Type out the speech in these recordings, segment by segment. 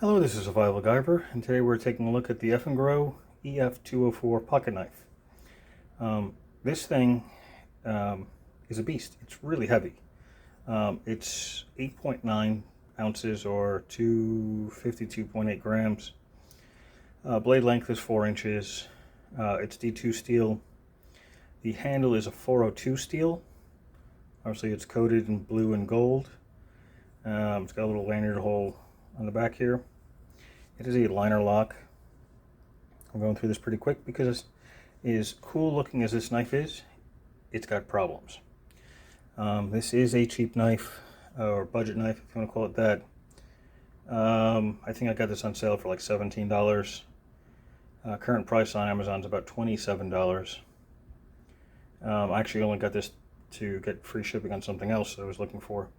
Hello, this is Survival-gyver, and today we're taking a look at the Eafengrow EF204 pocket knife. This thing is a beast. It's really heavy. It's 8.9 ounces or 252.8 grams. Blade length is 4 inches. It's D2 steel. The handle is a 402 steel. Obviously it's coated in blue and gold. It's got a little lanyard hole on the back here. It is a liner lock. I'm going through this pretty quick because as cool looking as this knife is, it's got problems. This is a cheap knife, or budget knife if you want to call it that. I think I got this on sale for like $17. Current price on Amazon is about $27. I actually only got this to get free shipping on something else that I was looking for.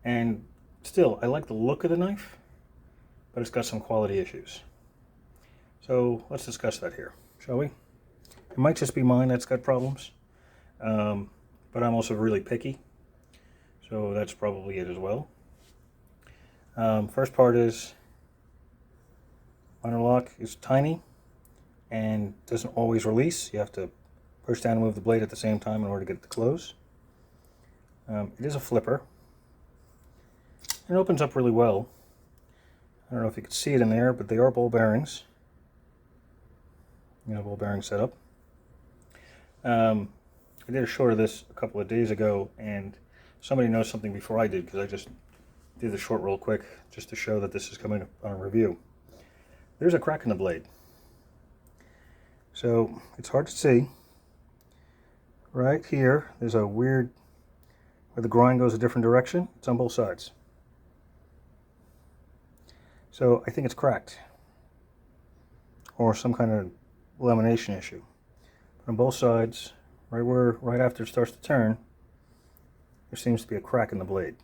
And still, I like the look of the knife, but it's got some quality issues. So let's discuss that here, shall we? It might just be mine that's got problems, but I'm also really picky, so that's probably it as well. First part is, liner lock is tiny and doesn't always release. You have to push down and move the blade at the same time in order to get it to close. It is a flipper. It opens up really well. I don't know if you can see it in there, but they are ball bearings. Ball bearing setup. I did a short of this a couple of days ago, and somebody knows something before I did, because I just did the short real quick just to show that this is coming up on a review. There's a crack in the blade. So it's hard to see. Right here, there's a weird, where the grind goes a different direction. It's on both sides. So I think it's cracked, or some kind of lamination issue. But on both sides, right after it starts to turn, there seems to be a crack in the blade.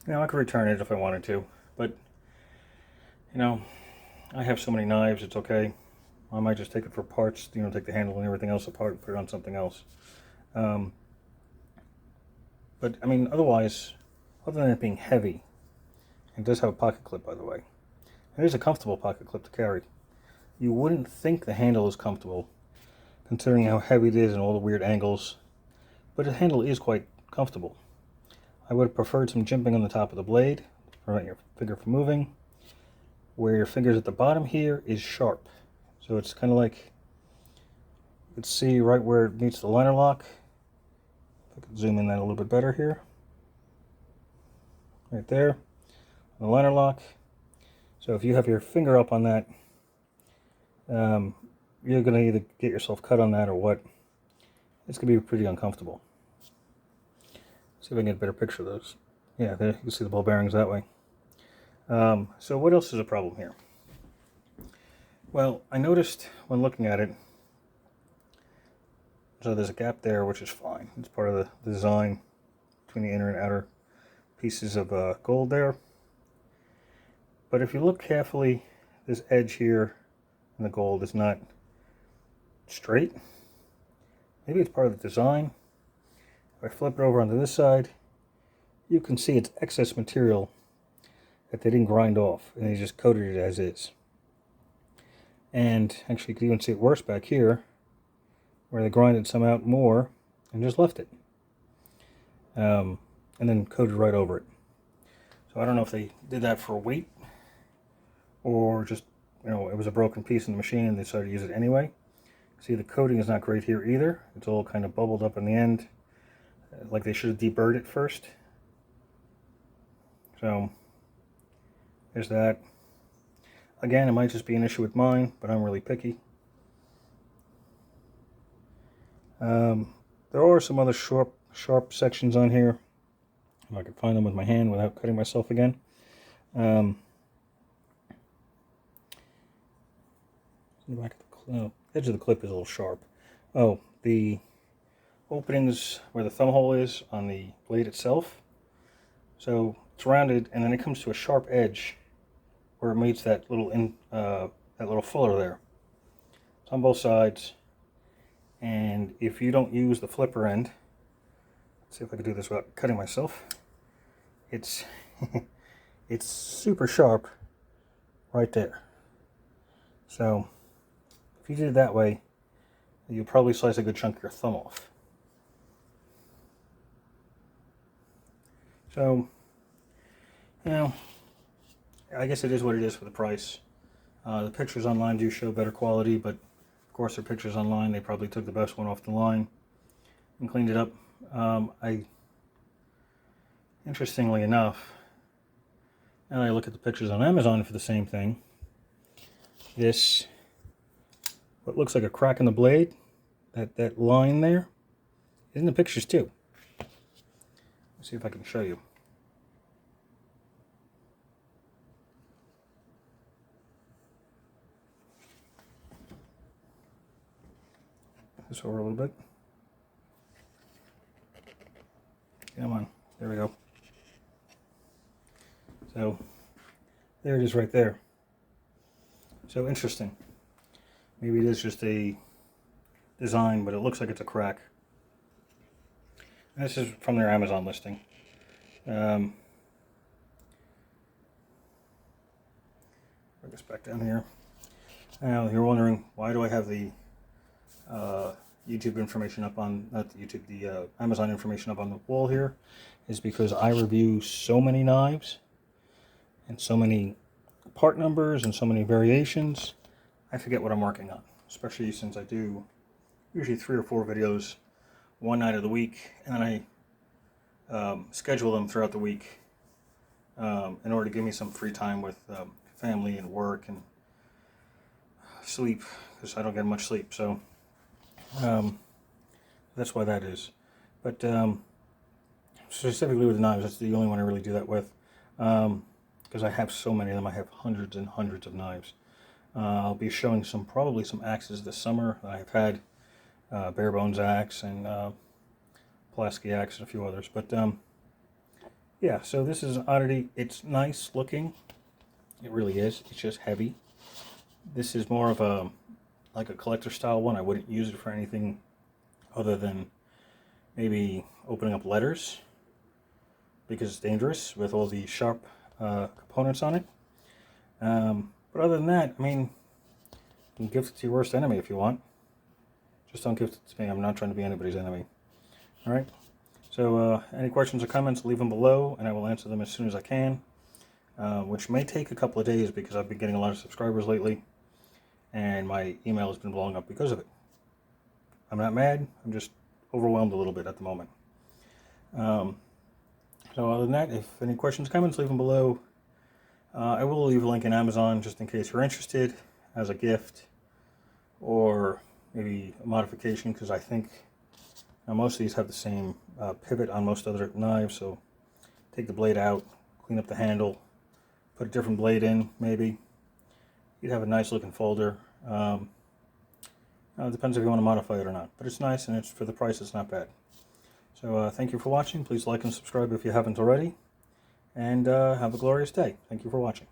Now I could return it if I wanted to, but I have so many knives, it's okay. I might just take it for parts, take the handle and everything else apart and put it on something else. But I mean, otherwise, other than it being heavy, it does have a pocket clip, by the way. It is a comfortable pocket clip to carry. You wouldn't think the handle is comfortable, considering how heavy it is and all the weird angles, but the handle is quite comfortable. I would have preferred some jimping on the top of the blade to prevent your finger from moving. Where your finger's at the bottom here is sharp, so it's kind of like, you can see right where it meets the liner lock. If I could zoom in that a little bit better here. Right there. The liner lock. So if you have your finger up on that, you're going to either get yourself cut on that or what. It's going to be pretty uncomfortable. See if I can get a better picture of those. Yeah, there you can see the ball bearings that way. So what else is a problem here? Well, I noticed when looking at it, so there's a gap there, which is fine. It's part of the design between the inner and outer pieces of gold there. But if you look carefully, this edge here in the gold is not straight. Maybe it's part of the design. If I flip it over onto this side, you can see it's excess material that they didn't grind off, and they just coated it as is. And actually, you can even see it worse back here, where they grinded some out more and just left it. And then coated right over it. So I don't know if they did that for weight, or just, it was a broken piece in the machine and they decided to use it anyway. See, the coating is not great here either. It's all kind of bubbled up in the end, like they should have deburred it first. So there's that. Again, it might just be an issue with mine, but I'm really picky. There are some other sharp sections on here. If I could find them with my hand without cutting myself again. The back of the edge of the clip is a little sharp. Oh, the openings where the thumb hole is on the blade itself. So it's rounded, and then it comes to a sharp edge where it meets that little fuller there. It's on both sides, and if you don't use the flipper end, let's see if I can do this without cutting myself. It's it's super sharp right there. So if you did it that way, you'll probably slice a good chunk of your thumb off. So, you know, I guess it is what it is for the price. The pictures online do show better quality, but of course they're pictures online. They probably took the best one off the line and cleaned it up. Interestingly enough, now I look at the pictures on Amazon for the same thing. This, what looks like a crack in the blade, that line there, is in the pictures too. Let's see if I can show you. This over a little bit. Come on, there we go. So there it is right there. So interesting. Maybe it is just a design, but it looks like it's a crack. And this is from their Amazon listing. Bring this back down here. Now you're wondering, why do I have the YouTube information up on, not the YouTube, the Amazon information up on the wall here? Is because I review so many knives and so many part numbers and so many variations, I forget what I'm working on, especially since I do usually 3 or 4 videos one night of the week, and then I schedule them throughout the week in order to give me some free time with family and work and sleep, because I don't get much sleep. So that's why that is. But specifically with the knives, that's the only one I really do that with, because I have so many of them. I have hundreds and hundreds of knives. I'll be showing probably some axes this summer. I've had bare bones axe and Pulaski axe and a few others. But yeah, so this is an oddity. It's nice looking. It really is. It's just heavy. This is more of a like a collector style one. I wouldn't use it for anything other than maybe opening up letters, because it's dangerous with all the sharp components on it. But other than that, I mean, you can gift it to your worst enemy if you want. Just don't gift it to me. I'm not trying to be anybody's enemy. Alright? So, any questions or comments, leave them below, and I will answer them as soon as I can. Which may take a couple of days, because I've been getting a lot of subscribers lately, and my email has been blowing up because of it. I'm not mad. I'm just overwhelmed a little bit at the moment. So other than that, if any questions or comments, leave them below. I will leave a link in Amazon just in case you're interested as a gift, or maybe a modification, because I think most of these have the same pivot on most other knives. So take the blade out, clean up the handle, put a different blade in, maybe. You'd have a nice looking folder. It depends if you want to modify it or not, but it's nice, and it's for the price, it's not bad. So thank you for watching. Please like and subscribe if you haven't already, and have a glorious day. Thank you for watching.